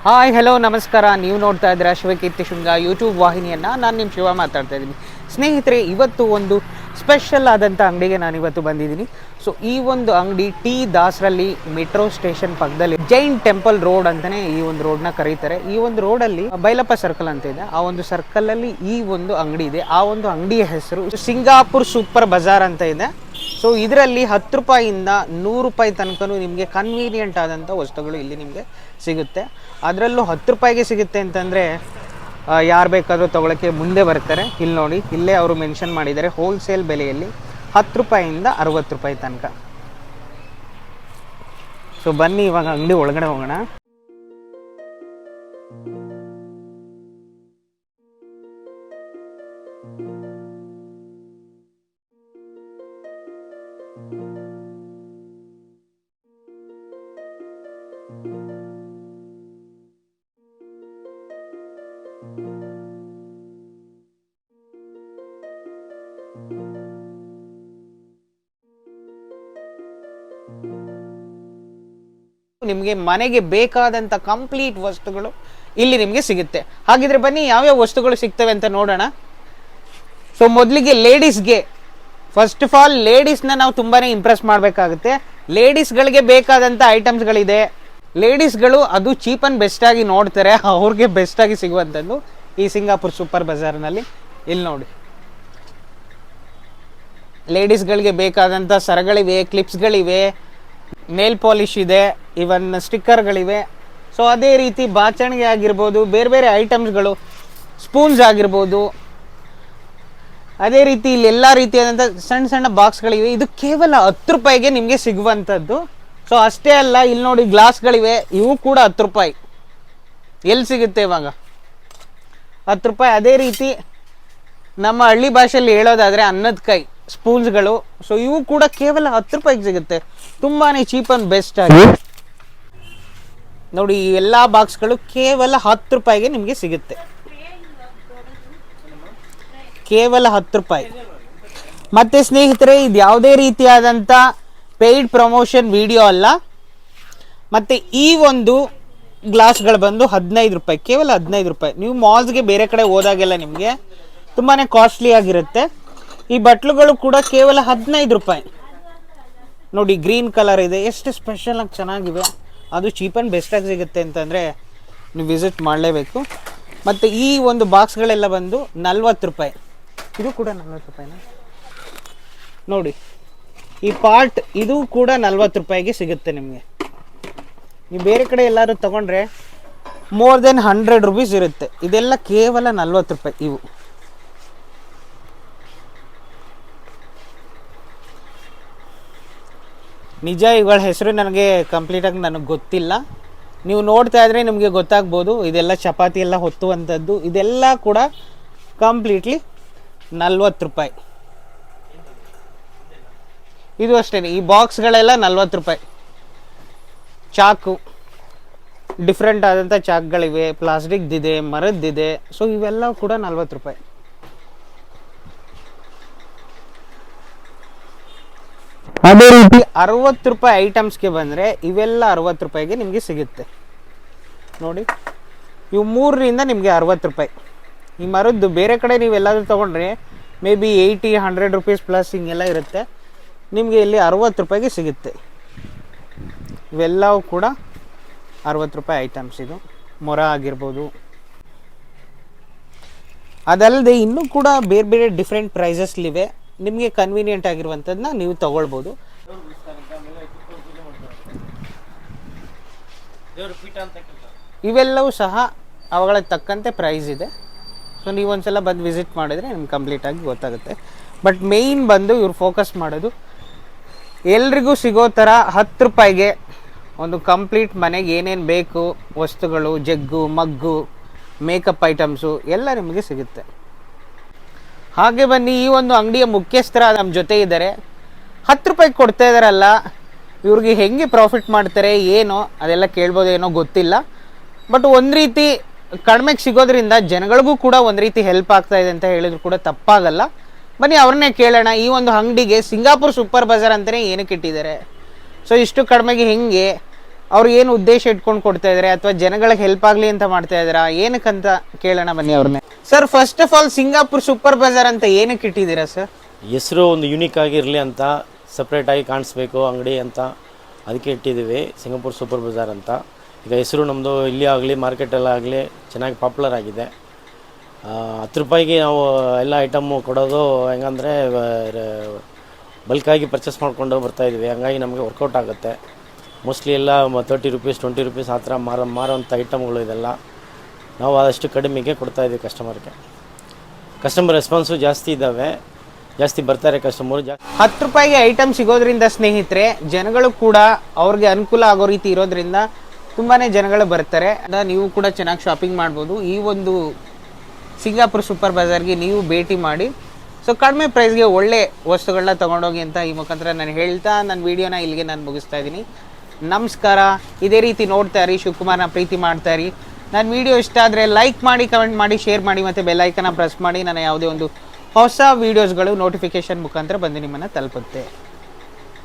Hi hello ನಮಸ್ಕಾರ. ನೀವು ನೋಡ್ತಾ ಇದ್ದೀರಾ ಶಿವಕೀರ್ತಿ ಶೃಂಗ ಯೂಟ್ಯೂಬ್ ವಾಹಿನಿಯನ್ನು. ನಾನು ನಿಮ್ಮ ಶಿವ ಮಾತಾಡ್ತಾ ಇದ್ದೀನಿ. ಸ್ನೇಹಿತರೆ, ಇವತ್ತು ಒಂದು ಸ್ಪೆಷಲ್ ಆದಂಥ ಅಂಗಡಿಗೆ ನಾನು ಇವತ್ತು ಬಂದಿದ್ದೀನಿ. ಸೊ ಈ ಒಂದು ಅಂಗಡಿ ಟಿ ದಾಸರಲ್ಲಿ ಮೆಟ್ರೋ ಸ್ಟೇಷನ್ ಪಕ್ಕದಲ್ಲಿ ಜೈನ್ ಟೆಂಪಲ್ ರೋಡ್ ಅಂತಲೇ ಈ ಒಂದು ರೋಡ್ನ ಕರೀತಾರೆ. ಈ ಒಂದು ರೋಡಲ್ಲಿ ಬೈಲಪ್ಪ ಸರ್ಕಲ್ ಅಂತ ಇದೆ. ಆ ಒಂದು ಸರ್ಕಲಲ್ಲಿ ಈ ಒಂದು ಅಂಗಡಿ ಇದೆ. ಆ ಒಂದು ಅಂಗಡಿಯ ಹೆಸರು ಸಿಂಗಾಪುರ್ ಸೂಪರ್ ಬಜಾರ್ ಅಂತ ಇದೆ. ಸೊ ಇದರಲ್ಲಿ 10 ರೂಪಾಯಿಂದ 100 ರೂಪಾಯಿ ತನಕನೂ ನಿಮಗೆ ಕನ್ವೀನಿಯೆಂಟ್ ಆದಂಥ ವಸ್ತುಗಳು ಇಲ್ಲಿ ನಿಮಗೆ ಸಿಗುತ್ತೆ. ಅದರಲ್ಲೂ 10 ರೂಪಾಯಿಗೆ ಸಿಗುತ್ತೆ ಅಂತಂದರೆ ಯಾರು ಬೇಕಾದರೂ ತೊಗೊಳಕ್ಕೆ ಮುಂದೆ ಬರ್ತಾರೆ. ಇಲ್ಲಿ ನೋಡಿ, ಇಲ್ಲೇ ಅವರು ಮೆನ್ಷನ್ ಮಾಡಿದ್ದಾರೆ ಹೋಲ್ಸೇಲ್ ಬೆಲೆಯಲ್ಲಿ 10 ರೂಪಾಯಿಂದ 60 ರೂಪಾಯಿ ತನಕ. ಸೊ ಬನ್ನಿ ಇವಾಗ ಅಂಗಡಿ ಒಳಗಡೆ ಹೋಗೋಣ. ನಿಮಗೆ ಮನೆಗೆ ಬೇಕಾದಂಥ ಕಂಪ್ಲೀಟ್ ವಸ್ತುಗಳು ಇಲ್ಲಿ ನಿಮಗೆ ಸಿಗುತ್ತೆ. ಹಾಗಿದ್ರೆ ಬನ್ನಿ ಯಾವ್ಯಾವ ವಸ್ತುಗಳು ಸಿಗ್ತವೆ ಅಂತ ನೋಡೋಣ. ಸೊ ಮೊದಲಿಗೆ ಲೇಡೀಸ್ಗೆ, ಫಸ್ಟ್ ಆಫ್ ಆಲ್ ಲೇಡೀಸ್ನ ನಾವು ತುಂಬಾನೇ ಇಂಪ್ರೆಸ್ ಮಾಡಬೇಕಾಗುತ್ತೆ. ಲೇಡೀಸ್ಗಳಿಗೆ ಬೇಕಾದಂಥ ಐಟಮ್ಸ್ಗಳಿದೆ. ಲೇಡೀಸ್ಗಳು ಅದು ಚೀಪ್ ಅಂಡ್ ಬೆಸ್ಟ್ ಆಗಿ ನೋಡ್ತಾರೆ, ಅವ್ರಿಗೆ ಬೆಸ್ಟ್ ಆಗಿ ಸಿಗುವಂಥದ್ದು ಈ ಸಿಂಗಾಪುರ್ ಸೂಪರ್ ಬಜಾರ್ನಲ್ಲಿ. ಇಲ್ಲಿ ನೋಡಿ, ಲೇಡೀಸ್ಗಳಿಗೆ ಬೇಕಾದಂಥ ಸರಗಳಿವೆ, ಕ್ಲಿಪ್ಸ್ಗಳಿವೆ, ನೇಲ್ ಪಾಲಿಶ್ ಇದೆ, ಇವನ್ ಸ್ಟಿಕ್ಕರ್ಗಳಿವೆ. ಸೊ ಅದೇ ರೀತಿ ಬಾಚಣಿಗೆ ಆಗಿರ್ಬೋದು, ಬೇರೆ ಬೇರೆ ಐಟಮ್ಸ್ಗಳು, ಸ್ಪೂನ್ಸ್ ಆಗಿರ್ಬೋದು. ಅದೇ ರೀತಿ ಇಲ್ಲಿ ಎಲ್ಲ ರೀತಿಯಾದಂಥ ಸಣ್ಣ ಸಣ್ಣ ಬಾಕ್ಸ್ಗಳಿವೆ. ಇದು ಕೇವಲ 10 ರೂಪಾಯಿಗೆ ನಿಮಗೆ ಸಿಗುವಂಥದ್ದು. ಸೊ ಅಷ್ಟೇ ಅಲ್ಲ, ಇಲ್ಲಿ ನೋಡಿ ಗ್ಲಾಸ್ಗಳಿವೆ, ಇವು ಕೂಡ 10 ರೂಪಾಯಿ. ಎಲ್ಲಿ ಸಿಗುತ್ತೆ ಇವಾಗ? 10 ರೂಪಾಯಿ. ಅದೇ ರೀತಿ ನಮ್ಮ ಹಳ್ಳಿ ಭಾಷೆಯಲ್ಲಿ ಹೇಳೋದಾದರೆ ಅನ್ನದ ಕೈ ಸ್ಪೂನ್ಸ್ಗಳು. ಸೊ ಇವು ಕೂಡ ಕೇವಲ 10 ರೂಪಾಯಿಗೆ ಸಿಗುತ್ತೆ. ತುಂಬಾ ಚೀಪ್ ಅಂಡ್ ಬೆಸ್ಟ್ ಆಗಿ ನೋಡಿ. ಈ ಎಲ್ಲ ಬಾಕ್ಸ್ಗಳು ಕೇವಲ 10 ರೂಪಾಯಿಗೆ ನಿಮಗೆ ಸಿಗುತ್ತೆ. ಕೇವಲ 10 ರೂಪಾಯಿ. ಮತ್ತೆ ಸ್ನೇಹಿತರೆ, ಇದು ಯಾವುದೇ ರೀತಿಯಾದಂಥ ಪೇಯ್ಡ್ ಪ್ರಮೋಷನ್ ವಿಡಿಯೋ ಅಲ್ಲ. ಮತ್ತು ಈ ಒಂದು ಗ್ಲಾಸ್ಗಳು ಬಂದು 15 ರೂಪಾಯಿ, ಕೇವಲ 15 ರೂಪಾಯಿ. ನೀವು ಮಾಲ್ಸ್ಗೆ ಬೇರೆ ಕಡೆ ಹೋದಾಗೆಲ್ಲ ನಿಮಗೆ ತುಂಬಾ ಕಾಸ್ಟ್ಲಿ ಆಗಿರುತ್ತೆ. ಈ ಬಟ್ಲುಗಳು ಕೂಡ ಕೇವಲ 15 ರೂಪಾಯಿ. ನೋಡಿ, ಗ್ರೀನ್ ಕಲರ್ ಇದೆ, ಎಷ್ಟು ಸ್ಪೆಷಲ್ ಆಗಿ ಚೆನ್ನಾಗಿವೆ. ಅದು ಚೀಪ್ ಆ್ಯಂಡ್ ಬೆಸ್ಟಾಗಿ ಸಿಗುತ್ತೆ ಅಂತಂದರೆ ನೀವು ವಿಸಿಟ್ ಮಾಡಲೇಬೇಕು. ಮತ್ತು ಈ ಒಂದು ಬಾಕ್ಸ್ಗಳೆಲ್ಲ ಬಂದು 40 ರೂಪಾಯಿ. ಇದು ಕೂಡ 40 ರೂಪಾಯಿನ ನೋಡಿ. ಈ ಪಾರ್ಟ್ ಇದು ಕೂಡ 40 ರೂಪಾಯಿಗೆ ಸಿಗುತ್ತೆ ನಿಮಗೆ. ನೀವು ಬೇರೆ ಕಡೆ ಎಲ್ಲರೂ ತೊಗೊಂಡ್ರೆ ಮೋರ್ ದೆನ್ 100 ರುಪೀಸ್ ಇರುತ್ತೆ. ಇದೆಲ್ಲ ಕೇವಲ 40 ರೂಪಾಯಿ. ಇವು ನಿಜ ಇವುಗಳ ಹೆಸರು ನನಗೆ ಕಂಪ್ಲೀಟಾಗಿ ನನಗೆ ಗೊತ್ತಿಲ್ಲ. ನೀವು ನೋಡ್ತಾ ಇದ್ರೆ ನಿಮಗೆ ಗೊತ್ತಾಗ್ಬೋದು. ಇದೆಲ್ಲ ಚಪಾತಿ ಎಲ್ಲ ಹೊತ್ತುವಂಥದ್ದು. ಇದೆಲ್ಲ ಕೂಡ ಕಂಪ್ಲೀಟ್ಲಿ 40 ರೂಪಾಯಿ. ಇದು ಅಷ್ಟೇ. ಈ ಬಾಕ್ಸ್ಗಳೆಲ್ಲ 40 ರೂಪಾಯಿ. ಚಾಕು, ಡಿಫ್ರೆಂಟ್ ಆದಂಥ ಚಾಕ್ಗಳಿವೆ, ಪ್ಲಾಸ್ಟಿಕ್ದಿದೆ, ಮರದ್ದಿದೆ. ಸೊ ಇವೆಲ್ಲ ಕೂಡ 40 ರೂಪಾಯಿ. ಅದೇ ರೀತಿ 60 ರೂಪಾಯಿ ಐಟಮ್ಸ್ಗೆ ಬಂದರೆ ಇವೆಲ್ಲ 60 ರೂಪಾಯಿಗೆ ನಿಮಗೆ ಸಿಗುತ್ತೆ. ನೋಡಿ, ಇವು 3ರಿಂದ ನಿಮಗೆ 60 ರೂಪಾಯಿ. ಈ ಮರದ್ದು ಬೇರೆ ಕಡೆ ನೀವೆಲ್ಲಾದರೂ ತೊಗೊಂಡ್ರೆ ಮೇ ಬಿ 80-100 ರುಪೀಸ್ ಪ್ಲಸ್ ಹಿಂಗೆಲ್ಲ ಇರುತ್ತೆ. ನಿಮಗೆ ಇಲ್ಲಿ 60 ರೂಪಾಯಿಗೆ ಸಿಗುತ್ತೆ. ಇವೆಲ್ಲವೂ ಕೂಡ 60 ರೂಪಾಯಿ ಐಟಮ್ಸ್. ಇದು ಮೊರ ಆಗಿರ್ಬೋದು. ಅದಲ್ಲದೆ ಇನ್ನೂ ಕೂಡ ಬೇರೆ ಬೇರೆ ಡಿಫ್ರೆಂಟ್ ಪ್ರೈಸಸ್ಲಿವೆ. ನಿಮಗೆ ಕನ್ವೀನಿಯೆಂಟ್ ಆಗಿರುವಂಥದ್ದನ್ನ ನೀವು ತಗೊಳ್ಬೋದು. ಇವೆಲ್ಲವೂ ಸಹ ಅವುಗಳ ತಕ್ಕಂತೆ ಪ್ರೈಸ್ ಇದೆ. ಸೊ ನೀವು ಒಂದ್ಸಲ ಬಂದು ವಿಸಿಟ್ ಮಾಡಿದರೆ ನಿಮ್ಗೆ ಕಂಪ್ಲೀಟಾಗಿ ಗೊತ್ತಾಗುತ್ತೆ. ಬಟ್ ಮೇಯ್ನ್ ಬಂದು ಇವ್ರು ಫೋಕಸ್ ಮಾಡೋದು ಎಲ್ರಿಗೂ ಸಿಗೋ ಥರ 10 ರೂಪಾಯಿಗೆ ಒಂದು ಕಂಪ್ಲೀಟ್ ಮನೆಗೆ ಏನೇನು ಬೇಕು ವಸ್ತುಗಳು, ಜಗ್ಗು, ಮಗ್ಗು, ಮೇಕಪ್ ಐಟಮ್ಸು ಎಲ್ಲ ನಿಮಗೆ ಸಿಗುತ್ತೆ. ಹಾಗೆ ಬನ್ನಿ, ಈ ಒಂದು ಅಂಗಡಿಯ ಮುಖ್ಯಸ್ಥರ ನಮ್ಮ ಜೊತೆ ಇದ್ದಾರೆ. 10 ರೂಪಾಯಿಗೆ ಕೊಡ್ತಾ ಇದ್ದಾರಲ್ಲ, ಇವ್ರಿಗೆ ಹೆಂಗೆ ಪ್ರಾಫಿಟ್ ಮಾಡ್ತಾರೆ ಏನೋ ಅದೆಲ್ಲ ಕೇಳ್ಬೋದು, ಏನೋ ಗೊತ್ತಿಲ್ಲ. ಬಟ್ ಒಂದು ರೀತಿ ಕಡಿಮೆಗೆ ಸಿಗೋದ್ರಿಂದ ಜನಗಳಿಗೂ ಕೂಡ ಒಂದು ರೀತಿ ಹೆಲ್ಪ್ ಆಗ್ತಾ ಇದೆ ಅಂತ ಹೇಳಿದ್ರು ಕೂಡ ತಪ್ಪಾಗಲ್ಲ. ಬನ್ನಿ ಅವ್ರನ್ನೇ ಕೇಳೋಣ. ಈ ಒಂದು ಅಂಗಡಿಗೆ ಸಿಂಗಾಪುರ್ ಸೂಪರ್ ಬಜಾರ್ ಅಂತಲೇ ಏನಕ್ಕೆ ಇಟ್ಟಿದ್ದಾರೆ, ಸೊ ಇಷ್ಟು ಕಡಿಮೆಗೆ ಹೆಂಗೆ, ಅವ್ರು ಏನು ಉದ್ದೇಶ ಇಟ್ಕೊಂಡು ಕೊಡ್ತಾ ಇದ್ದಾರೆ ಅಥವಾ ಜನಗಳಿಗೆ ಹೆಲ್ಪ್ ಆಗಲಿ ಅಂತ ಮಾಡ್ತಾ ಇದ್ದಾರಾ ಏನಕ್ಕಂತ ಕೇಳೋಣ ಬನ್ನಿ ಅವ್ರನ್ನೇ. Sir first of all Singapore super bazaar ಅಂತ ಏನಕ್ಕೆ ಇಟ್ಟಿದ್ದೀರಾ ಸರ್? ಹೆಸರು ಒಂದು ಯೂನಿಕ್ ಆಗಿರಲಿ ಅಂತ, ಸಪ್ರೇಟಾಗಿ ಕಾಣಿಸ್ಬೇಕು ಅಂಗಡಿ ಅಂತ, ಅದಕ್ಕೆ ಇಟ್ಟಿದ್ದೀವಿ ಸಿಂಗಾಪುರ್ ಸೂಪರ್ ಬಜಾರ್ ಅಂತ. ಈಗ ಹೆಸರು ನಮ್ಮದು ಇಲ್ಲಿ ಆಗಲಿ ಮಾರ್ಕೆಟಲ್ಲಾಗಲಿ ಚೆನ್ನಾಗಿ ಪಾಪ್ಯುಲರ್ ಆಗಿದೆ. 10 ರೂಪಾಯಿಗೆ ನಾವು ಎಲ್ಲ ಐಟಮ್ಮು ಕೊಡೋದು ಹೆಂಗಂದರೆ ಬಲ್ಕಾಗಿ ಪರ್ಚೇಸ್ ಮಾಡ್ಕೊಂಡು ಬರ್ತಾಯಿದ್ವಿ. ಹಂಗಾಗಿ ನಮಗೆ ವರ್ಕೌಟ್ ಆಗುತ್ತೆ. ಮೋಸ್ಟ್ಲಿ ಎಲ್ಲ 30 ರೂಪೀಸ್ 20 ರೂಪೀಸ್ ಆ ಥರ ಮಾರೋಂಥ ಐಟಮ್ಗಳು ಇದೆಲ್ಲ. ನಾವು ಆದಷ್ಟು ಕಡಿಮೆಗೆ ಕೊಡ್ತಾಯಿದ್ವಿ ಕಸ್ಟಮರ್ಗೆ. ಕಸ್ಟಮರ್ ರೆಸ್ಪಾನ್ಸು ಜಾಸ್ತಿ ಇದ್ದಾವೆ, ಜಾಸ್ತಿ ಬರ್ತಾರೆ ಕಸ್ಟಮರು. 10 ರೂಪಾಯಿಗೆ ಐಟಮ್ ಸಿಗೋದ್ರಿಂದ ಸ್ನೇಹಿತರೆ ಜನಗಳು ಕೂಡ ಅವ್ರಿಗೆ ಅನುಕೂಲ ಆಗೋ ರೀತಿ ಇರೋದ್ರಿಂದ ತುಂಬಾ ಜನಗಳು ಬರ್ತಾರೆ. ನೀವು ಕೂಡ ಚೆನ್ನಾಗಿ ಶಾಪಿಂಗ್ ಮಾಡ್ಬೋದು. ಈ ಒಂದು ಸಿಂಗಾಪುರ್ ಸೂಪರ್ ಬಜಾರ್ಗೆ ನೀವು ಭೇಟಿ ಮಾಡಿ. ಸೊ ಕಡಿಮೆ ಪ್ರೈಸ್ಗೆ ಒಳ್ಳೆ ವಸ್ತುಗಳನ್ನ ತೊಗೊಂಡೋಗಿ ಅಂತ ಈ ಮುಖಾಂತರ ನಾನು ಹೇಳ್ತಾ ನನ್ನ ವೀಡಿಯೋನ ಇಲ್ಲಿಗೆ ನಾನು ಮುಗಿಸ್ತಾ ಇದ್ದೀನಿ. ನಮಸ್ಕಾರ. ಇದೇ ರೀತಿ ನೋಡ್ತಾ ಇರಿ, ಶಿವಕುಮಾರ್ನ ಪ್ರೀತಿ ಮಾಡ್ತಾ ಇರಿ. ನನ್ನ ವೀಡಿಯೋ ಇಷ್ಟ ಆದರೆ ಲೈಕ್ ಮಾಡಿ, ಕಮೆಂಟ್ ಮಾಡಿ, ಶೇರ್ ಮಾಡಿ ಮತ್ತು ಬೆಲ್ಲೈಕನ್ನ ಪ್ರೆಸ್ ಮಾಡಿ. ನಾನು ಯಾವುದೇ ಒಂದು ಹೊಸ ವೀಡಿಯೋಸ್ಗಳು ನೋಟಿಫಿಕೇಶನ್ ಮುಖಾಂತರ ಬಂದು ನಿಮ್ಮನ್ನು ತಲುಪುತ್ತೆ.